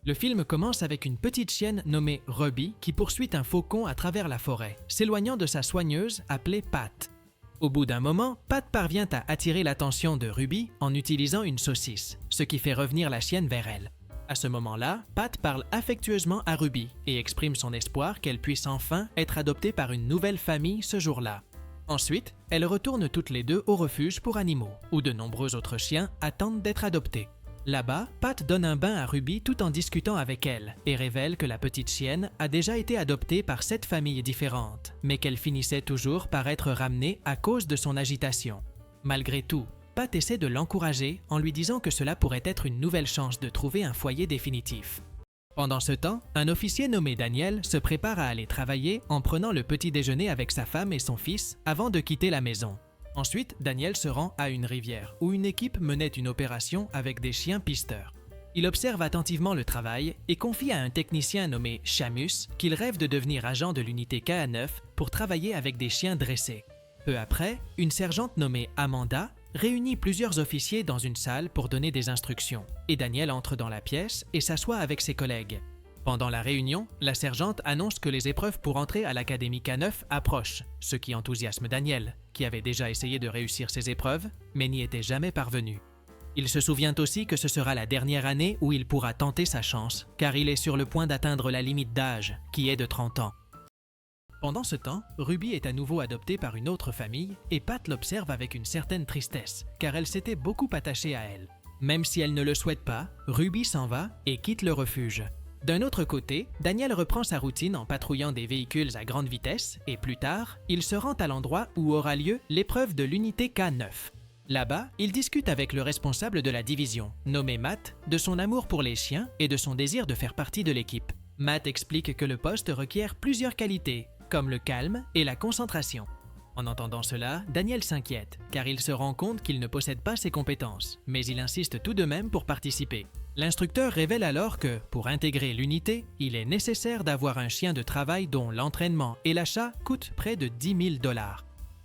Le film commence avec une petite chienne nommée Ruby qui poursuit un faucon à travers la forêt, s'éloignant de sa soigneuse appelée Pat. Au bout d'un moment, Pat parvient à attirer l'attention de Ruby en utilisant une saucisse, ce qui fait revenir la chienne vers elle. À ce moment-là, Pat parle affectueusement à Ruby et exprime son espoir qu'elle puisse enfin être adoptée par une nouvelle famille ce jour-là. Ensuite, elles retournent toutes les deux au refuge pour animaux, où de nombreux autres chiens attendent d'être adoptés. Là-bas, Pat donne un bain à Ruby tout en discutant avec elle et révèle que la petite chienne a déjà été adoptée par 7 familles différentes, mais qu'elle finissait toujours par être ramenée à cause de son agitation. Malgré tout, Pat essaie de l'encourager en lui disant que cela pourrait être une nouvelle chance de trouver un foyer définitif. Pendant ce temps, un officier nommé Daniel se prépare à aller travailler en prenant le petit déjeuner avec sa femme et son fils avant de quitter la maison. Ensuite, Daniel se rend à une rivière où une équipe menait une opération avec des chiens pisteurs. Il observe attentivement le travail et confie à un technicien nommé Shamus qu'il rêve de devenir agent de l'unité KA9 pour travailler avec des chiens dressés. Peu après, une sergente nommée Amanda réunit plusieurs officiers dans une salle pour donner des instructions, et Daniel entre dans la pièce et s'assoit avec ses collègues. Pendant la réunion, la sergente annonce que les épreuves pour entrer à l'Académie K9 approchent, ce qui enthousiasme Daniel, qui avait déjà essayé de réussir ses épreuves, mais n'y était jamais parvenu. Il se souvient aussi que ce sera la dernière année où il pourra tenter sa chance, car il est sur le point d'atteindre la limite d'âge, qui est de 30 ans. Pendant ce temps, Ruby est à nouveau adoptée par une autre famille et Pat l'observe avec une certaine tristesse, car elle s'était beaucoup attachée à elle. Même si elle ne le souhaite pas, Ruby s'en va et quitte le refuge. D'un autre côté, Daniel reprend sa routine en patrouillant des véhicules à grande vitesse et plus tard, il se rend à l'endroit où aura lieu l'épreuve de l'unité K9. Là-bas, il discute avec le responsable de la division, nommé Matt, de son amour pour les chiens et de son désir de faire partie de l'équipe. Matt explique que le poste requiert plusieurs qualités, comme le calme et la concentration. En entendant cela, Daniel s'inquiète, car il se rend compte qu'il ne possède pas ces compétences, mais il insiste tout de même pour participer. L'instructeur révèle alors que, pour intégrer l'unité, il est nécessaire d'avoir un chien de travail dont l'entraînement et l'achat coûtent près de 10 000 $.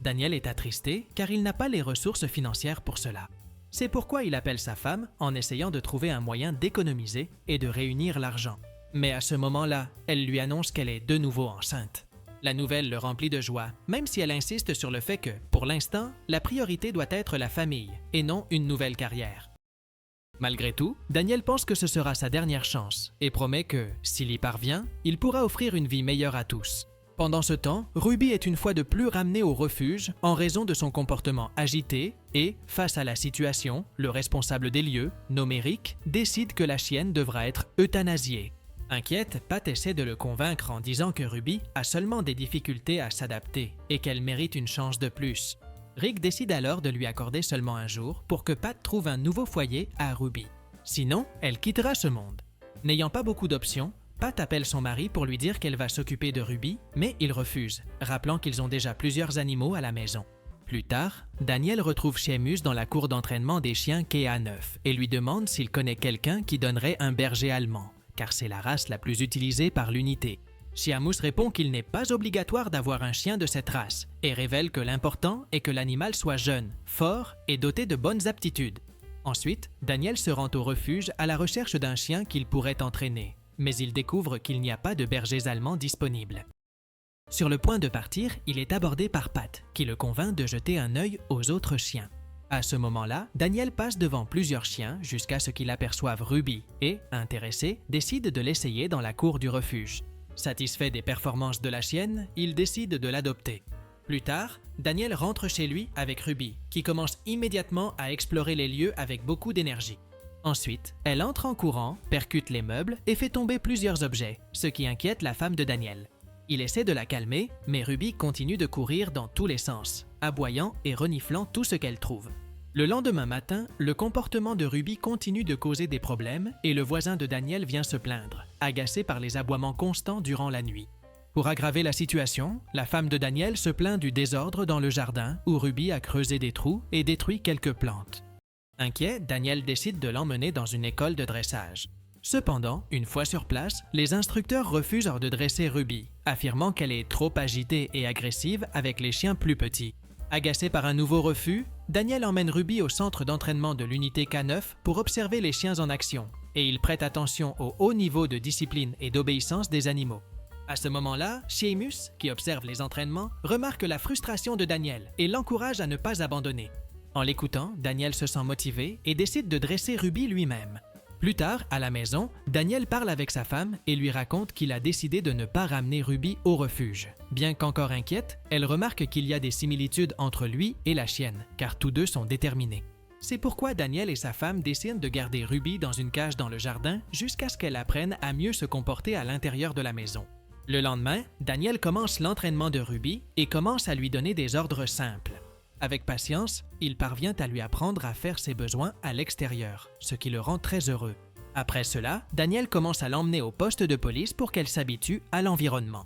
Daniel est attristé car il n'a pas les ressources financières pour cela. C'est pourquoi il appelle sa femme en essayant de trouver un moyen d'économiser et de réunir l'argent. Mais à ce moment-là, elle lui annonce qu'elle est de nouveau enceinte. La nouvelle le remplit de joie, même si elle insiste sur le fait que, pour l'instant, la priorité doit être la famille et non une nouvelle carrière. Malgré tout, Daniel pense que ce sera sa dernière chance et promet que, s'il y parvient, il pourra offrir une vie meilleure à tous. Pendant ce temps, Ruby est une fois de plus ramenée au refuge en raison de son comportement agité et, face à la situation, le responsable des lieux, nommé Rick, décide que la chienne devra être euthanasiée. Inquiète, Pat essaie de le convaincre en disant que Ruby a seulement des difficultés à s'adapter et qu'elle mérite une chance de plus. Rick décide alors de lui accorder seulement un jour pour que Pat trouve un nouveau foyer à Ruby. Sinon, elle quittera ce monde. N'ayant pas beaucoup d'options, Pat appelle son mari pour lui dire qu'elle va s'occuper de Ruby, mais il refuse, rappelant qu'ils ont déjà plusieurs animaux à la maison. Plus tard, Daniel retrouve Shamus dans la cour d'entraînement des chiens KA9 et lui demande s'il connaît quelqu'un qui donnerait un berger allemand, car c'est la race la plus utilisée par l'unité. Shamus répond qu'il n'est pas obligatoire d'avoir un chien de cette race et révèle que l'important est que l'animal soit jeune, fort et doté de bonnes aptitudes. Ensuite, Daniel se rend au refuge à la recherche d'un chien qu'il pourrait entraîner, mais il découvre qu'il n'y a pas de bergers allemands disponibles. Sur le point de partir, il est abordé par Pat, qui le convainc de jeter un œil aux autres chiens. À ce moment-là, Daniel passe devant plusieurs chiens jusqu'à ce qu'il aperçoive Ruby et, intéressé, décide de l'essayer dans la cour du refuge. Satisfait des performances de la chienne, il décide de l'adopter. Plus tard, Daniel rentre chez lui avec Ruby, qui commence immédiatement à explorer les lieux avec beaucoup d'énergie. Ensuite, elle entre en courant, percute les meubles et fait tomber plusieurs objets, ce qui inquiète la femme de Daniel. Il essaie de la calmer, mais Ruby continue de courir dans tous les sens, aboyant et reniflant tout ce qu'elle trouve. Le lendemain matin, le comportement de Ruby continue de causer des problèmes et le voisin de Daniel vient se plaindre, agacé par les aboiements constants durant la nuit. Pour aggraver la situation, la femme de Daniel se plaint du désordre dans le jardin où Ruby a creusé des trous et détruit quelques plantes. Inquiet, Daniel décide de l'emmener dans une école de dressage. Cependant, une fois sur place, les instructeurs refusent de dresser Ruby, affirmant qu'elle est trop agitée et agressive avec les chiens plus petits. Agacé par un nouveau refus, Daniel emmène Ruby au centre d'entraînement de l'unité K9 pour observer les chiens en action et il prête attention au haut niveau de discipline et d'obéissance des animaux. À ce moment-là, Seamus, qui observe les entraînements, remarque la frustration de Daniel et l'encourage à ne pas abandonner. En l'écoutant, Daniel se sent motivé et décide de dresser Ruby lui-même. Plus tard, à la maison, Daniel parle avec sa femme et lui raconte qu'il a décidé de ne pas ramener Ruby au refuge. Bien qu'encore inquiète, elle remarque qu'il y a des similitudes entre lui et la chienne, car tous deux sont déterminés. C'est pourquoi Daniel et sa femme décident de garder Ruby dans une cage dans le jardin jusqu'à ce qu'elle apprenne à mieux se comporter à l'intérieur de la maison. Le lendemain, Daniel commence l'entraînement de Ruby et commence à lui donner des ordres simples. Avec patience, il parvient à lui apprendre à faire ses besoins à l'extérieur, ce qui le rend très heureux. Après cela, Daniel commence à l'emmener au poste de police pour qu'elle s'habitue à l'environnement.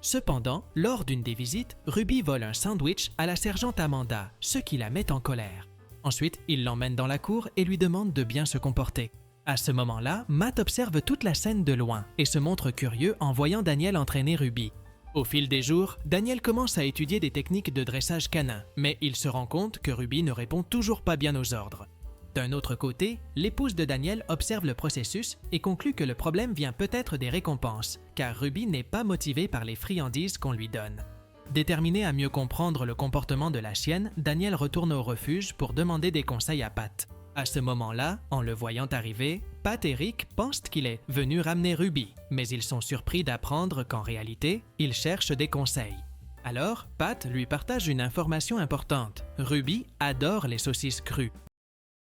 Cependant, lors d'une des visites, Ruby vole un sandwich à la sergente Amanda, ce qui la met en colère. Ensuite, il l'emmène dans la cour et lui demande de bien se comporter. À ce moment-là, Matt observe toute la scène de loin et se montre curieux en voyant Daniel entraîner Ruby. Au fil des jours, Daniel commence à étudier des techniques de dressage canin, mais il se rend compte que Ruby ne répond toujours pas bien aux ordres. D'un autre côté, l'épouse de Daniel observe le processus et conclut que le problème vient peut-être des récompenses, car Ruby n'est pas motivée par les friandises qu'on lui donne. Déterminé à mieux comprendre le comportement de la chienne, Daniel retourne au refuge pour demander des conseils à Pat. À ce moment-là, en le voyant arriver, Pat et Rick pensent qu'il est venu ramener Ruby, mais ils sont surpris d'apprendre qu'en réalité, il cherche des conseils. Alors, Pat lui partage une information importante. Ruby adore les saucisses crues.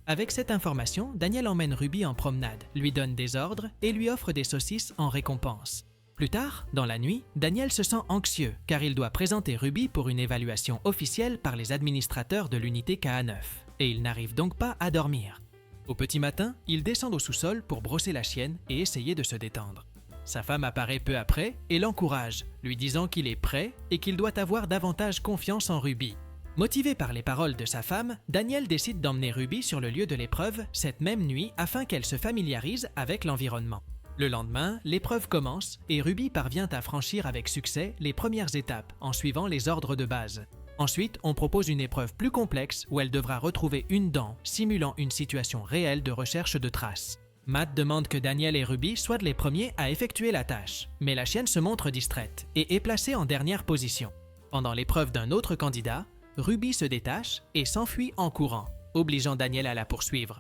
Avec cette information, Daniel emmène Ruby en promenade, lui donne des ordres et lui offre des saucisses en récompense. Plus tard, dans la nuit, Daniel se sent anxieux car il doit présenter Ruby pour une évaluation officielle par les administrateurs de l'unité KA9 et il n'arrive donc pas à dormir. Au petit matin, il descend au sous-sol pour brosser la chienne et essayer de se détendre. Sa femme apparaît peu après et l'encourage, lui disant qu'il est prêt et qu'il doit avoir davantage confiance en Ruby. Motivé par les paroles de sa femme, Daniel décide d'emmener Ruby sur le lieu de l'épreuve cette même nuit afin qu'elle se familiarise avec l'environnement. Le lendemain, l'épreuve commence et Ruby parvient à franchir avec succès les premières étapes en suivant les ordres de base. Ensuite, on propose une épreuve plus complexe où elle devra retrouver une dent simulant une situation réelle de recherche de traces. Matt demande que Daniel et Ruby soient les premiers à effectuer la tâche, mais la chienne se montre distraite et est placée en dernière position. Pendant l'épreuve d'un autre candidat, Ruby se détache et s'enfuit en courant, obligeant Daniel à la poursuivre.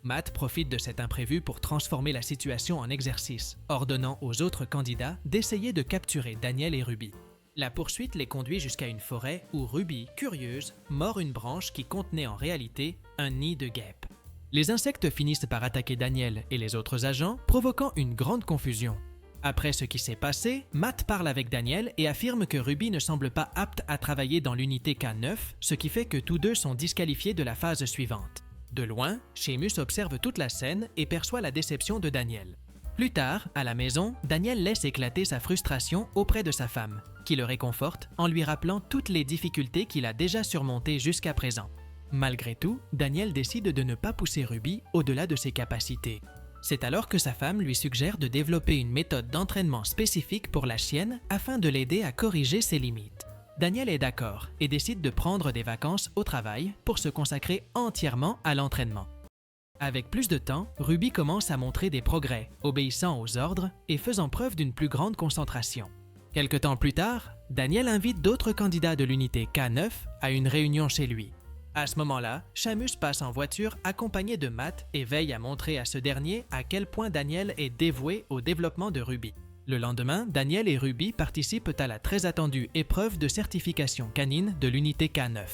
Matt profite de cet imprévu pour transformer la situation en exercice, ordonnant aux autres candidats d'essayer de capturer Daniel et Ruby. La poursuite les conduit jusqu'à une forêt où Ruby, curieuse, mord une branche qui contenait en réalité un nid de guêpes. Les insectes finissent par attaquer Daniel et les autres agents, provoquant une grande confusion. Après ce qui s'est passé, Matt parle avec Daniel et affirme que Ruby ne semble pas apte à travailler dans l'unité K9, ce qui fait que tous deux sont disqualifiés de la phase suivante. De loin, Seamus observe toute la scène et perçoit la déception de Daniel. Plus tard, à la maison, Daniel laisse éclater sa frustration auprès de sa femme, qui le réconforte en lui rappelant toutes les difficultés qu'il a déjà surmontées jusqu'à présent. Malgré tout, Daniel décide de ne pas pousser Ruby au-delà de ses capacités. C'est alors que sa femme lui suggère de développer une méthode d'entraînement spécifique pour la chienne afin de l'aider à corriger ses limites. Daniel est d'accord et décide de prendre des vacances au travail pour se consacrer entièrement à l'entraînement. Avec plus de temps, Ruby commence à montrer des progrès, obéissant aux ordres et faisant preuve d'une plus grande concentration. Quelque temps plus tard, Daniel invite d'autres candidats de l'unité K9 à une réunion chez lui. À ce moment-là, Seamus passe en voiture accompagné de Matt et veille à montrer à ce dernier à quel point Daniel est dévoué au développement de Ruby. Le lendemain, Daniel et Ruby participent à la très attendue épreuve de certification canine de l'unité K9.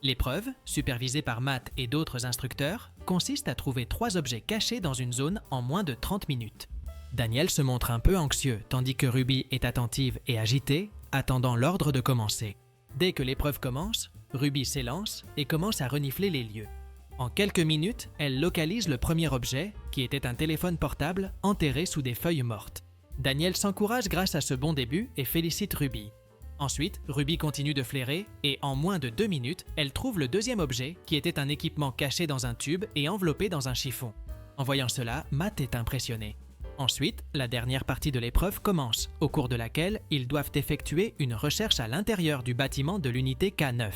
L'épreuve, supervisée par Matt et d'autres instructeurs, consiste à trouver 3 objets cachés dans une zone en moins de 30 minutes. Daniel se montre un peu anxieux, tandis que Ruby est attentive et agitée, attendant l'ordre de commencer. Dès que l'épreuve commence, Ruby s'élance et commence à renifler les lieux. En quelques minutes, elle localise le premier objet, qui était un téléphone portable enterré sous des feuilles mortes. Daniel s'encourage grâce à ce bon début et félicite Ruby. Ensuite, Ruby continue de flairer et en moins de 2 minutes, elle trouve le deuxième objet qui était un équipement caché dans un tube et enveloppé dans un chiffon. En voyant cela, Matt est impressionné. Ensuite, la dernière partie de l'épreuve commence, au cours de laquelle ils doivent effectuer une recherche à l'intérieur du bâtiment de l'unité K9.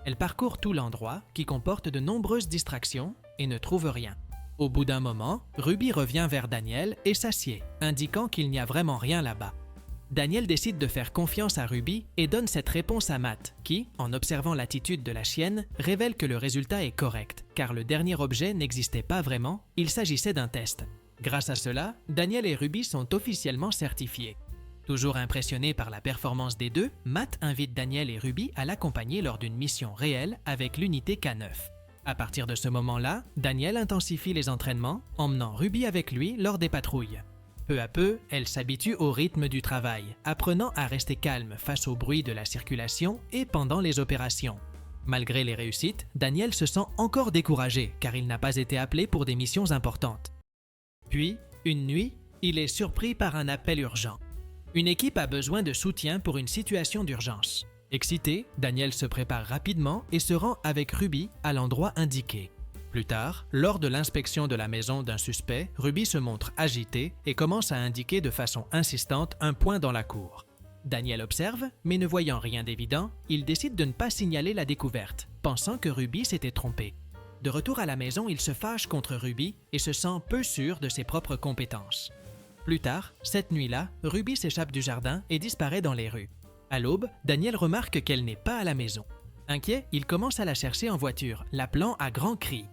Elle parcourt tout l'endroit qui comporte de nombreuses distractions et ne trouve rien. Au bout d'un moment, Ruby revient vers Daniel et s'assied, indiquant qu'il n'y a vraiment rien là-bas. Daniel décide de faire confiance à Ruby et donne cette réponse à Matt, qui, en observant l'attitude de la chienne, révèle que le résultat est correct, car le dernier objet n'existait pas vraiment, il s'agissait d'un test. Grâce à cela, Daniel et Ruby sont officiellement certifiés. Toujours impressionné par la performance des deux, Matt invite Daniel et Ruby à l'accompagner lors d'une mission réelle avec l'unité K9. À partir de ce moment-là, Daniel intensifie les entraînements, emmenant Ruby avec lui lors des patrouilles. Peu à peu, elle s'habitue au rythme du travail, apprenant à rester calme face au bruit de la circulation et pendant les opérations. Malgré les réussites, Daniel se sent encore découragé car il n'a pas été appelé pour des missions importantes. Puis, une nuit, il est surpris par un appel urgent. Une équipe a besoin de soutien pour une situation d'urgence. Excité, Daniel se prépare rapidement et se rend avec Ruby à l'endroit indiqué. Plus tard, lors de l'inspection de la maison d'un suspect, Ruby se montre agitée et commence à indiquer de façon insistante un point dans la cour. Daniel observe, mais ne voyant rien d'évident, il décide de ne pas signaler la découverte, pensant que Ruby s'était trompée. De retour à la maison, il se fâche contre Ruby et se sent peu sûr de ses propres compétences. Plus tard, cette nuit-là, Ruby s'échappe du jardin et disparaît dans les rues. À l'aube, Daniel remarque qu'elle n'est pas à la maison. Inquiet, il commence à la chercher en voiture, l'appelant à grands cris.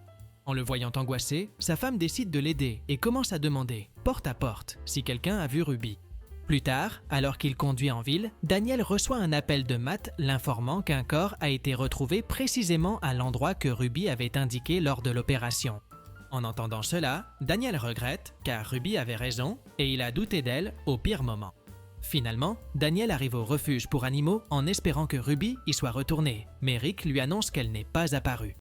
En le voyant angoissé, sa femme décide de l'aider et commence à demander, porte à porte, si quelqu'un a vu Ruby. Plus tard, alors qu'il conduit en ville, Daniel reçoit un appel de Matt l'informant qu'un corps a été retrouvé précisément à l'endroit que Ruby avait indiqué lors de l'opération. En entendant cela, Daniel regrette car Ruby avait raison et il a douté d'elle au pire moment. Finalement, Daniel arrive au refuge pour animaux en espérant que Ruby y soit retournée, mais Rick lui annonce qu'elle n'est pas apparue.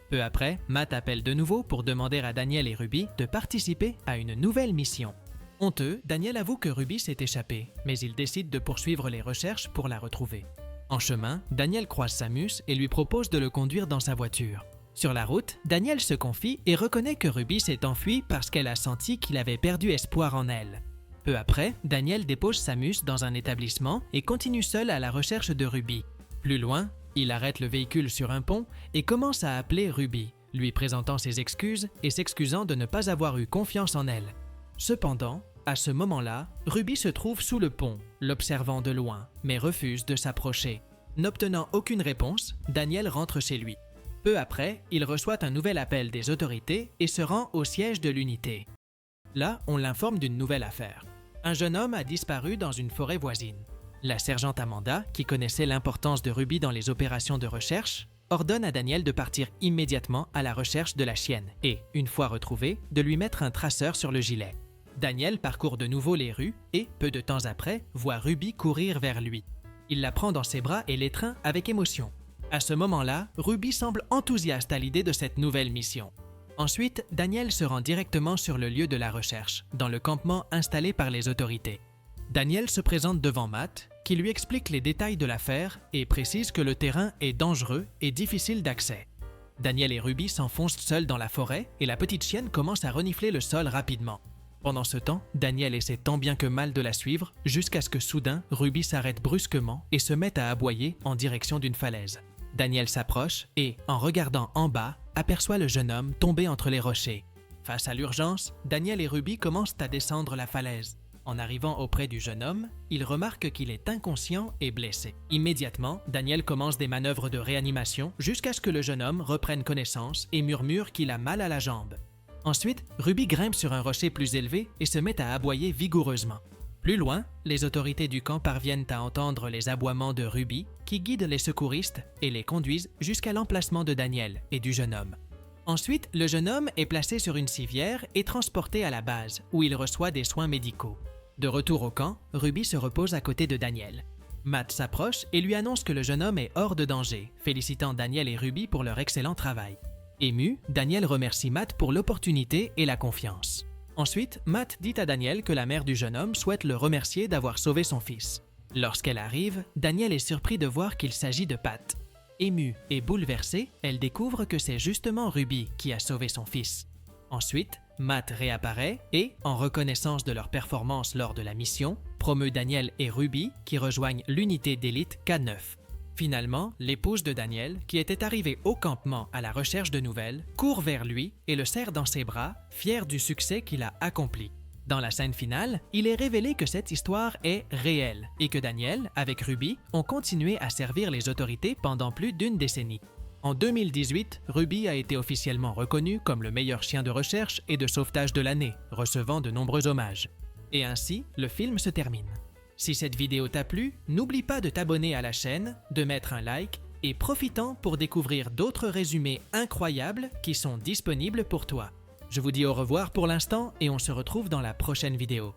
Peu après, Matt appelle de nouveau pour demander à Daniel et Ruby de participer à une nouvelle mission. Honteux, Daniel avoue que Ruby s'est échappée, mais il décide de poursuivre les recherches pour la retrouver. En chemin, Daniel croise Samus et lui propose de le conduire dans sa voiture. Sur la route, Daniel se confie et reconnaît que Ruby s'est enfuie parce qu'elle a senti qu'il avait perdu espoir en elle. Peu après, Daniel dépose Samus dans un établissement et continue seul à la recherche de Ruby. Plus loin, il arrête le véhicule sur un pont et commence à appeler Ruby, lui présentant ses excuses et s'excusant de ne pas avoir eu confiance en elle. Cependant, à ce moment-là, Ruby se trouve sous le pont, l'observant de loin, mais refuse de s'approcher. N'obtenant aucune réponse, Daniel rentre chez lui. Peu après, il reçoit un nouvel appel des autorités et se rend au siège de l'unité. Là, on l'informe d'une nouvelle affaire. Un jeune homme a disparu dans une forêt voisine. La sergente Amanda, qui connaissait l'importance de Ruby dans les opérations de recherche, ordonne à Daniel de partir immédiatement à la recherche de la chienne et, une fois retrouvée, de lui mettre un traceur sur le gilet. Daniel parcourt de nouveau les rues et, peu de temps après, voit Ruby courir vers lui. Il la prend dans ses bras et l'étreint avec émotion. À ce moment-là, Ruby semble enthousiaste à l'idée de cette nouvelle mission. Ensuite, Daniel se rend directement sur le lieu de la recherche, dans le campement installé par les autorités. Daniel se présente devant Matt, qui lui explique les détails de l'affaire et précise que le terrain est dangereux et difficile d'accès. Daniel et Ruby s'enfoncent seuls dans la forêt et la petite chienne commence à renifler le sol rapidement. Pendant ce temps, Daniel essaie tant bien que mal de la suivre jusqu'à ce que soudain, Ruby s'arrête brusquement et se mette à aboyer en direction d'une falaise. Daniel s'approche et, en regardant en bas, aperçoit le jeune homme tombé entre les rochers. Face à l'urgence, Daniel et Ruby commencent à descendre la falaise. En arrivant auprès du jeune homme, il remarque qu'il est inconscient et blessé. Immédiatement, Daniel commence des manœuvres de réanimation jusqu'à ce que le jeune homme reprenne connaissance et murmure qu'il a mal à la jambe. Ensuite, Ruby grimpe sur un rocher plus élevé et se met à aboyer vigoureusement. Plus loin, les autorités du camp parviennent à entendre les aboiements de Ruby qui guident les secouristes et les conduisent jusqu'à l'emplacement de Daniel et du jeune homme. Ensuite, le jeune homme est placé sur une civière et transporté à la base où il reçoit des soins médicaux. De retour au camp, Ruby se repose à côté de Daniel. Matt s'approche et lui annonce que le jeune homme est hors de danger, félicitant Daniel et Ruby pour leur excellent travail. Ému, Daniel remercie Matt pour l'opportunité et la confiance. Ensuite, Matt dit à Daniel que la mère du jeune homme souhaite le remercier d'avoir sauvé son fils. Lorsqu'elle arrive, Daniel est surpris de voir qu'il s'agit de Pat. Émue et bouleversée, elle découvre que c'est justement Ruby qui a sauvé son fils. Ensuite, Matt réapparaît et, en reconnaissance de leur performance lors de la mission, promeut Daniel et Ruby qui rejoignent l'unité d'élite K9. Finalement, l'épouse de Daniel, qui était arrivée au campement à la recherche de nouvelles, court vers lui et le serre dans ses bras, fière du succès qu'il a accompli. Dans la scène finale, il est révélé que cette histoire est réelle et que Daniel, avec Ruby, ont continué à servir les autorités pendant plus d'une décennie. En 2018, Ruby a été officiellement reconnu comme le meilleur chien de recherche et de sauvetage de l'année, recevant de nombreux hommages. Et ainsi, le film se termine. Si cette vidéo t'a plu, n'oublie pas de t'abonner à la chaîne, de mettre un like et profite-en pour découvrir d'autres résumés incroyables qui sont disponibles pour toi. Je vous dis au revoir pour l'instant et on se retrouve dans la prochaine vidéo.